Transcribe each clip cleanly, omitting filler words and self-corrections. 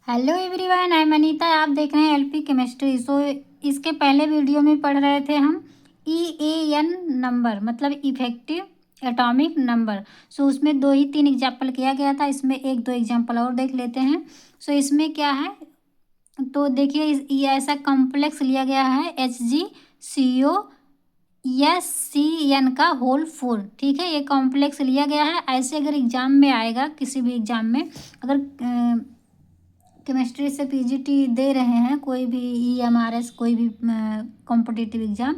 Hello everyone, I am Anita. आप देख रहे हैं एलपी केमिस्ट्री। इसके पहले वीडियो में पढ़ रहे थे हम EAN नंबर, मतलब इफेक्टिव एटॉमिक नंबर। उसमें 2 ही 3 एग्जाम्पल किया गया था। इसमें 1-2 एग्जाम्पल और देख लेते हैं। इसमें क्या है, तो देखिए ये ऐसा कॉम्प्लेक्स लिया गया है HgCO का होल 4। ठीक है, ये कॉम्प्लेक्स लिया गया है। ऐसे अगर एग्जाम में आएगा, किसी भी एग्जाम में अगर केमिस्ट्री से पीजीटी दे रहे हैं, कोई भी EMRS, कोई भी कॉम्पिटिटिव एग्ज़ाम,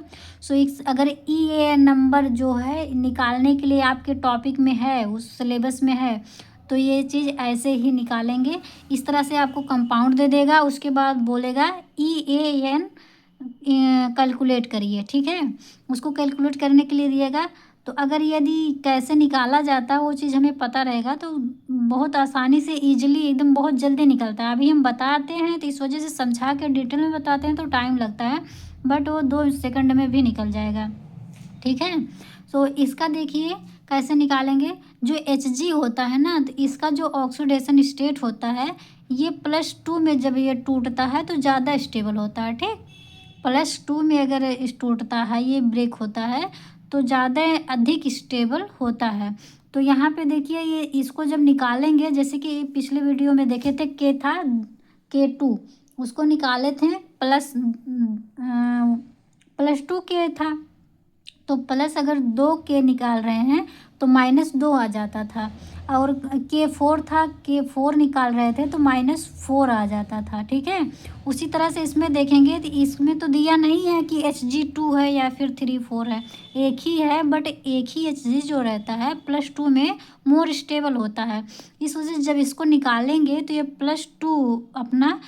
अगर EAN नंबर जो है निकालने के लिए आपके टॉपिक में है, उस सिलेबस में है, तो ये चीज़ ऐसे ही निकालेंगे। इस तरह से आपको कंपाउंड दे देगा, उसके बाद बोलेगा EAN कैलकुलेट करिए। ठीक है, उसको कैलकुलेट करने के लिए दिएगा। तो अगर यदि कैसे निकाला जाता है वो चीज़ हमें पता रहेगा तो बहुत आसानी से ईजिली एकदम बहुत जल्दी निकलता है। अभी हम बताते हैं तो इस वजह से समझा के डिटेल में बताते हैं तो टाइम लगता है, बट वो 2 सेकंड में भी निकल जाएगा। ठीक है, इसका देखिए कैसे निकालेंगे। जो Hg होता है ना, तो इसका जो ऑक्सीडेशन स्टेट होता है, ये +2 में जब ये टूटता है तो ज़्यादा स्टेबल होता है। ठीक, +2 में अगर इस टूटता है, ये ब्रेक होता है, तो ज़्यादा अधिक स्टेबल होता है। तो यहाँ पे देखिए ये इसको जब निकालेंगे, जैसे कि पिछले वीडियो में देखे थे K2, उसको निकाले थे +2 K था। तो प्लस अगर 2 K निकाल रहे हैं तो -2 आ जाता था, और K4 था, K4 निकाल रहे थे तो -4 आ जाता था। ठीक है, उसी तरह से इसमें देखेंगे तो इसमें तो दिया नहीं है कि Hg2 है या फिर 3-4 है, एक ही है, बट एक ही Hg जो रहता है +2 में मोर स्टेबल होता है। इस वजह से जब इसको निकालेंगे तो ये +2 अपना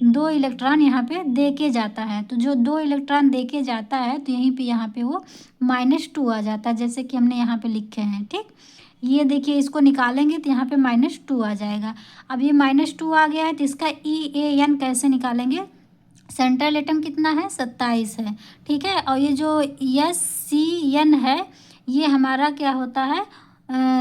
2 इलेक्ट्रॉन यहाँ पे दे के जाता है। तो जो 2 इलेक्ट्रॉन दे के जाता है तो यहीं पे यहाँ पे वो -2 आ जाता है, जैसे कि हमने यहाँ पे लिखे हैं। ठीक, ये देखिए इसको निकालेंगे तो यहाँ पे -2 आ जाएगा। अब ये -2 आ गया है तो इसका EAN कैसे निकालेंगे। सेंट्रल एटम कितना है, 27 है। ठीक है, और ये जो SCN है, ये हमारा क्या होता है,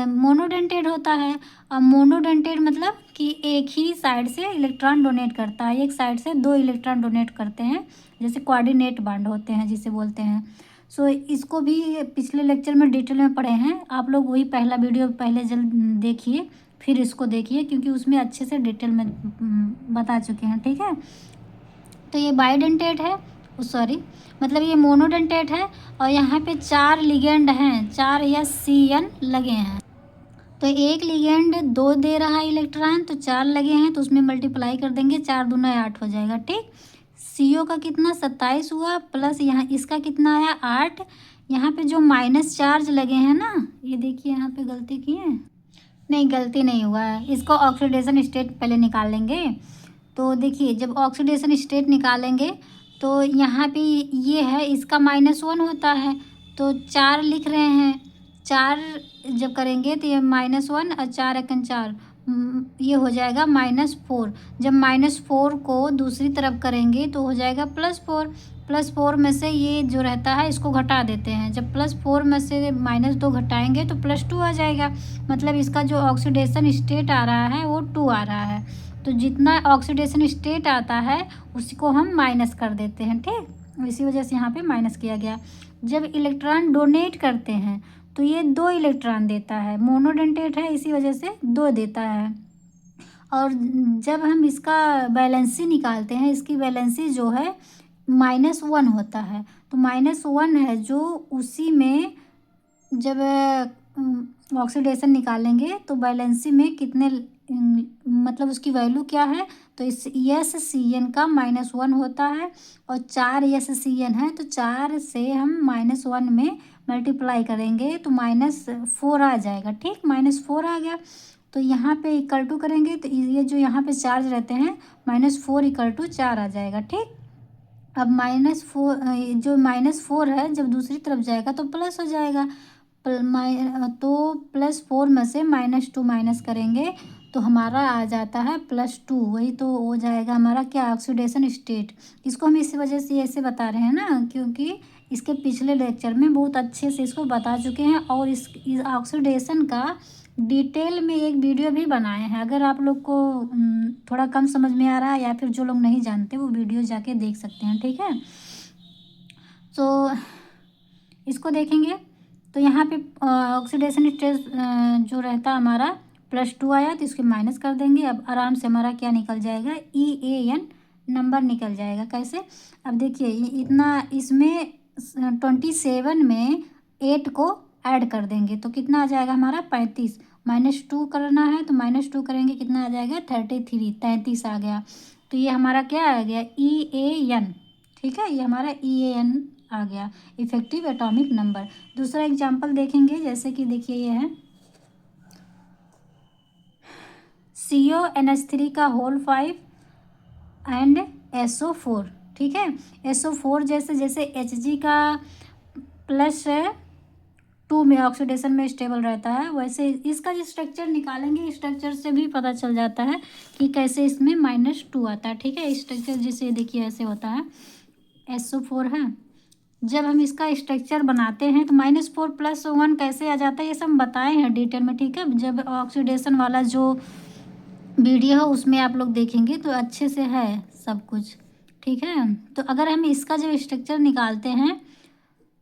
मोनोडेंटेड होता है। अब मोनोडेंटेड मतलब कि एक ही साइड से इलेक्ट्रॉन डोनेट करता है, एक साइड से 2 इलेक्ट्रॉन डोनेट करते हैं, जैसे कोऑर्डिनेट बॉन्ड होते हैं जिसे बोलते हैं। इसको भी पिछले लेक्चर में डिटेल में पढ़े हैं आप लोग, वही पहला वीडियो पहले जल्द देखिए, फिर इसको देखिए, क्योंकि उसमें अच्छे से डिटेल में बता चुके हैं। ठीक है, तो ये बाइडेंटेट है, सॉरी मतलब ये मोनोडेंटेट है, और यहाँ पे 4 लिगेंड हैं, 4 SCN लगे हैं। तो एक लिगेंड 2 दे रहा है इलेक्ट्रॉन, तो 4 लगे हैं, तो उसमें मल्टीप्लाई कर देंगे, 4 दूना 8 हो जाएगा। ठीक, CO का कितना 27 हुआ, प्लस यहाँ इसका कितना आया 8। यहाँ पे जो माइनस चार्ज लगे हैं ना, ये देखिए यहाँ पे गलती की है, नहीं गलती नहीं हुआ है, इसको ऑक्सीडेशन स्टेट पहले निकाल लेंगे। तो देखिए जब ऑक्सीडेशन स्टेट निकालेंगे तो यहाँ पे ये है, इसका -1 होता है, तो 4 लिख रहे हैं। 4 जब करेंगे तो ये -1 और 4 एकन 4, ये हो जाएगा -4। जब -4 को दूसरी तरफ करेंगे तो हो जाएगा +4। +4 में से ये जो रहता है इसको घटा देते हैं, जब +4 में से -2 घटाएंगे तो +2 आ जाएगा। मतलब इसका जो ऑक्सीडेशन स्टेट आ रहा है वो 2 आ रहा है। तो जितना ऑक्सीडेशन स्टेट आता है उसको हम माइनस कर देते हैं। ठीक, इसी वजह से यहाँ पे माइनस किया गया। जब इलेक्ट्रॉन डोनेट करते हैं तो ये 2 इलेक्ट्रॉन देता है, मोनोडेंटेट है इसी वजह से 2 देता है। और जब हम इसका वैलेंसी निकालते हैं, इसकी वैलेंसी जो है -1 होता है, तो -1 है जो उसी में जब ऑक्सीडेशन निकालेंगे तो वैलेंसी में कितने मतलब उसकी वैल्यू क्या है, तो इस SCN का -1 होता है, और 4 SCN है तो 4 से हम -1 में मल्टीप्लाई करेंगे तो -4 आ जाएगा। ठीक, -4 आ गया, तो यहाँ पे इक्वल टू करेंगे तो ये जो यहाँ पे चार्ज रहते हैं -4 = 4 आ जाएगा। ठीक, अब -4 जो -4 है जब दूसरी तरफ जाएगा तो प्लस हो जाएगा। तो +4 में से -2 माइनस करेंगे तो हमारा आ जाता है +2, वही तो हो जाएगा हमारा क्या, ऑक्सीडेशन स्टेट। इसको हम इस वजह से ऐसे बता रहे हैं ना, क्योंकि इसके पिछले लेक्चर में बहुत अच्छे से इसको बता चुके हैं, और इस ऑक्सीडेशन का डिटेल में एक वीडियो भी बनाए हैं, अगर आप लोग को थोड़ा कम समझ में आ रहा है या फिर जो लोग नहीं जानते वो वीडियो जाके देख सकते हैं, ठीक है। तो इसको देखेंगे तो यहाँ पे ऑक्सीडेशन स्टेज जो रहता हमारा +2 आया तो इसके माइनस कर देंगे। अब आराम से हमारा क्या निकल जाएगा, EAN नंबर निकल जाएगा। कैसे, अब देखिए इतना इसमें 27 में 8 को ऐड कर देंगे तो कितना आ जाएगा हमारा 35, -2 करना है तो -2 करेंगे, कितना आ जाएगा 33 आ गया। तो ये हमारा क्या आ गया, EAN, ठीक है, ये हमारा EAN आ गया, इफेक्टिव एटॉमिक नंबर। दूसरा एग्जांपल देखेंगे, जैसे कि देखिए ये है CONH3 का होल 5 एंड SO4, ठीक है। SO4 जैसे Hg का +2 में ऑक्सीडेशन में स्टेबल रहता है, वैसे इसका जो स्ट्रक्चर निकालेंगे, स्ट्रक्चर से भी पता चल जाता है कि कैसे इसमें -2 आता है, ठीक है। स्ट्रक्चर जैसे देखिए ऐसे होता है, SO4 है। जब हम इसका स्ट्रक्चर बनाते हैं तो -4 + 1 कैसे आ जाता है, ये सब बताए हैं डिटेल में, ठीक है। जब ऑक्सीडेशन वाला जो वीडियो है उसमें आप लोग देखेंगे तो अच्छे से है सब कुछ, ठीक है। तो अगर हम इसका जो स्ट्रक्चर निकालते हैं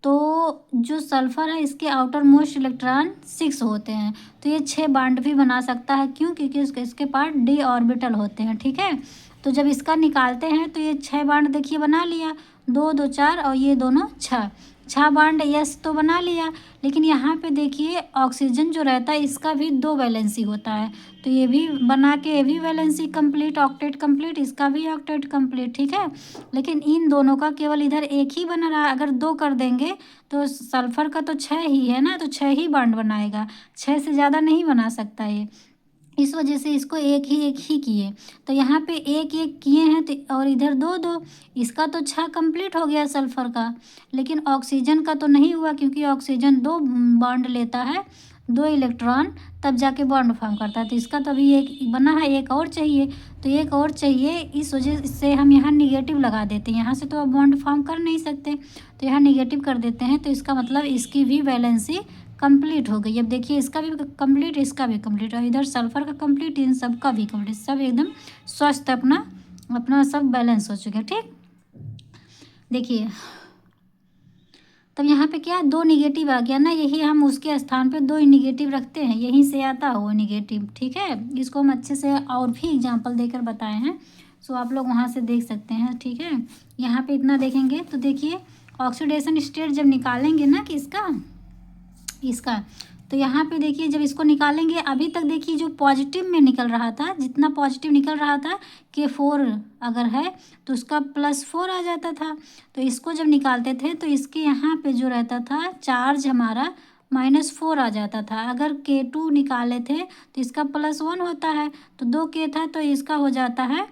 तो जो सल्फ़र है इसके आउटर मोस्ट इलेक्ट्रॉन 6 होते हैं, तो ये 6 बाड भी बना सकता है। क्यों, क्योंकि इसके पार्ट d ऑर्बिटल होते हैं, ठीक है। तो जब इसका निकालते हैं तो ये 6 बाड देखिए बना लिया, 2 2 4 और ये दोनों 6 बाड यस तो बना लिया। लेकिन यहाँ पे देखिए ऑक्सीजन जो रहता है इसका भी 2 वैलेंसी होता है, तो ये भी बना के ये भी वैलेंसी कंप्लीट, ऑक्टेट कंप्लीट, इसका भी ऑक्टेट कंप्लीट, ठीक है। लेकिन इन दोनों का केवल इधर एक ही बना रहा, अगर 2 कर देंगे तो सल्फ़र का तो 6 ही है ना, तो 6 ही बाड बनाएगा, 6 से ज़्यादा नहीं बना सकता ये। इस वजह से इसको एक ही किए, तो यहाँ पे एक किए हैं तो, और इधर 2 2, इसका तो 6 कंप्लीट हो गया सल्फ़र का। लेकिन ऑक्सीजन का तो नहीं हुआ, क्योंकि ऑक्सीजन 2 बॉन्ड लेता है, 2 इलेक्ट्रॉन, तब जाके बॉन्ड फॉर्म करता है। तो इसका तो अभी एक बना है, एक और चाहिए, तो एक और चाहिए, इस वजह से हम यहाँ निगेटिव लगा देते हैं। यहाँ से तो अब बॉन्ड फॉर्म कर नहीं सकते, तो यहाँ निगेटिव कर देते हैं, तो इसका मतलब इसकी भी वैलेंसी कंप्लीट हो गई। अब देखिए इसका भी कंप्लीट, इसका भी कंप्लीट, और इधर सल्फ़र का कंप्लीट, इन सब का भी कंप्लीट, सब एकदम स्वस्थ अपना अपना सब बैलेंस हो चुके हैं, ठीक। देखिए तब यहाँ पे क्या 2 निगेटिव आ गया ना, यही हम उसके स्थान पे 2 निगेटिव रखते हैं, यहीं से आता हो निगेटिव, ठीक है। इसको हम अच्छे से और भी एग्जांपल देकर बताए हैं, सो आप लोग वहाँ से देख सकते हैं, ठीक है। यहाँ पे इतना देखेंगे तो देखिए ऑक्सीडेशन स्टेट जब निकालेंगे ना कि इसका तो यहाँ पे देखिए जब इसको निकालेंगे, अभी तक देखिए जो पॉजिटिव में निकल रहा था, जितना पॉजिटिव निकल रहा था K4 अगर है तो उसका +4 आ जाता था। तो इसको जब निकालते थे तो इसके यहाँ पे जो रहता था चार्ज हमारा -4 आ जाता था। अगर K2 निकाले थे तो इसका +1 होता है, तो 2 K था तो इसका हो जाता है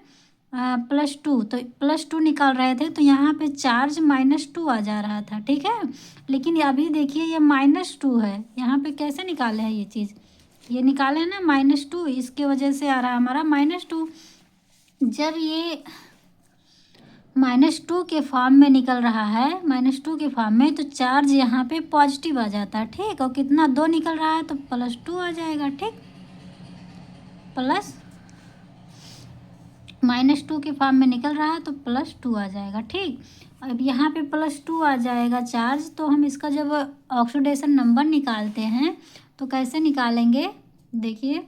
+2, तो +2 निकाल रहे थे तो यहाँ पे चार्ज -2 आ जा रहा था, ठीक है। लेकिन अभी देखिए ये -2 है, यहाँ पे कैसे निकाले हैं ये चीज़, ये निकाले हैं ना -2, इसके वजह से आ रहा है हमारा -2। जब ये -2 के फॉर्म में निकल रहा है, -2 के फॉर्म में, तो चार्ज यहाँ पे पॉजिटिव आ जाता है, ठीक। और कितना 2 निकल रहा है तो +2 आ जाएगा, ठीक, प्लस -2 के फॉर्म में निकल रहा है तो +2 आ जाएगा, ठीक। अब यहाँ पे +2 आ जाएगा चार्ज, तो हम इसका जब ऑक्सीडेशन नंबर निकालते हैं तो कैसे निकालेंगे, देखिए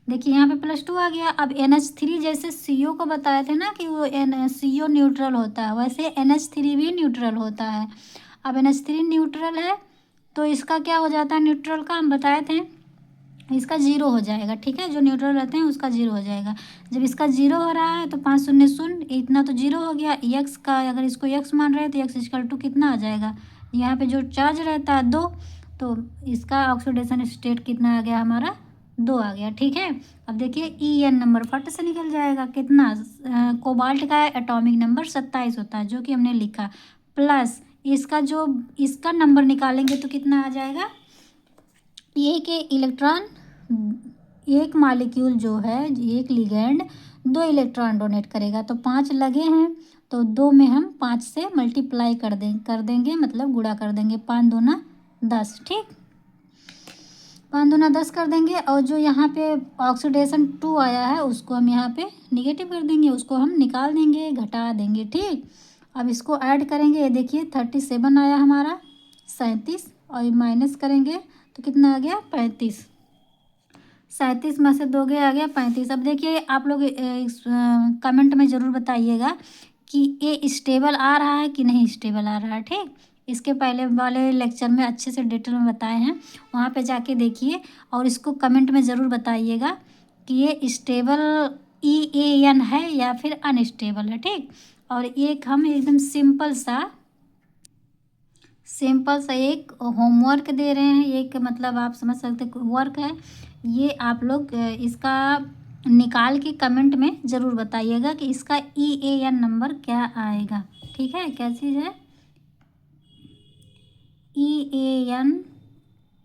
यहाँ पे +2 आ गया। अब NH3 जैसे CO को बताए थे ना कि वो CO न्यूट्रल होता है, वैसे NH3 भी न्यूट्रल होता है। अब NH3 न्यूट्रल है तो इसका क्या हो जाता है, न्यूट्रल का हम बताए थे, इसका 0 हो जाएगा, ठीक है। जो न्यूट्रल रहते हैं उसका 0 हो जाएगा। जब इसका 0 हो रहा है तो 5 0 0, इतना तो 0 हो गया। x का अगर इसको x मान रहे हैं तो x = कितना आ जाएगा, यहाँ पे जो चार्ज रहता है 2, तो इसका ऑक्सीडेशन स्टेट कितना आ गया हमारा 2 आ गया, ठीक है। अब देखिए EN नंबर फट से निकल जाएगा, कितना कोबाल्ट का एटॉमिक नंबर 27 होता है, जो कि हमने लिखा, प्लस इसका नंबर निकालेंगे तो कितना आ जाएगा, एक इलेक्ट्रॉन, एक मॉलिक्यूल जो है, एक लिगेंड 2 इलेक्ट्रॉन डोनेट करेगा, तो 5 लगे हैं तो 2 में हम 5 से मल्टीप्लाई कर देंगे, मतलब गुणा कर देंगे, 5 दूना 10, ठीक। 5 दूना 10 कर देंगे और जो यहाँ पे ऑक्सीडेशन 2 आया है उसको हम यहाँ पे निगेटिव कर देंगे, उसको हम निकाल देंगे, घटा देंगे। ठीक, अब इसको ऐड करेंगे, ये देखिए 37 आया हमारा, 37, और माइनस करेंगे तो कितना आ गया 35। 37 में से 2 गया, आ गया 35। अब देखिए आप लोग कमेंट में ज़रूर बताइएगा कि ये स्टेबल आ रहा है कि नहीं स्टेबल आ रहा है। ठीक, इसके पहले वाले लेक्चर में अच्छे से डिटेल में बताए हैं, वहाँ पे जाके देखिए और इसको कमेंट में ज़रूर बताइएगा कि ये स्टेबल EAN है या फिर अनस्टेबल है। ठीक, और एक हम एकदम सिंपल सा एक होमवर्क दे रहे हैं, एक मतलब आप समझ सकते वर्क है ये। आप लोग इसका निकाल के कमेंट में ज़रूर बताइएगा कि इसका EAN नंबर क्या आएगा। ठीक है, क्या चीज़ है EAN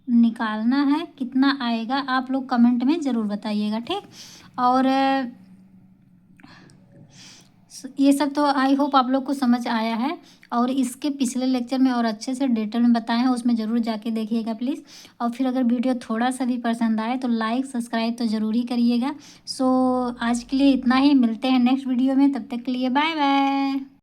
निकालना है, कितना आएगा आप लोग कमेंट में ज़रूर बताइएगा। ठीक, और ये सब तो आई होप आप लोग को समझ आया है, और इसके पिछले लेक्चर में और अच्छे से डिटेल में बताए हैं, उसमें ज़रूर जाके देखिएगा प्लीज़। और फिर अगर वीडियो थोड़ा सा भी पसंद आए तो लाइक सब्सक्राइब तो ज़रूर ही करिएगा। सो आज के लिए इतना ही, मिलते हैं नेक्स्ट वीडियो में, तब तक के लिए बाय बाय।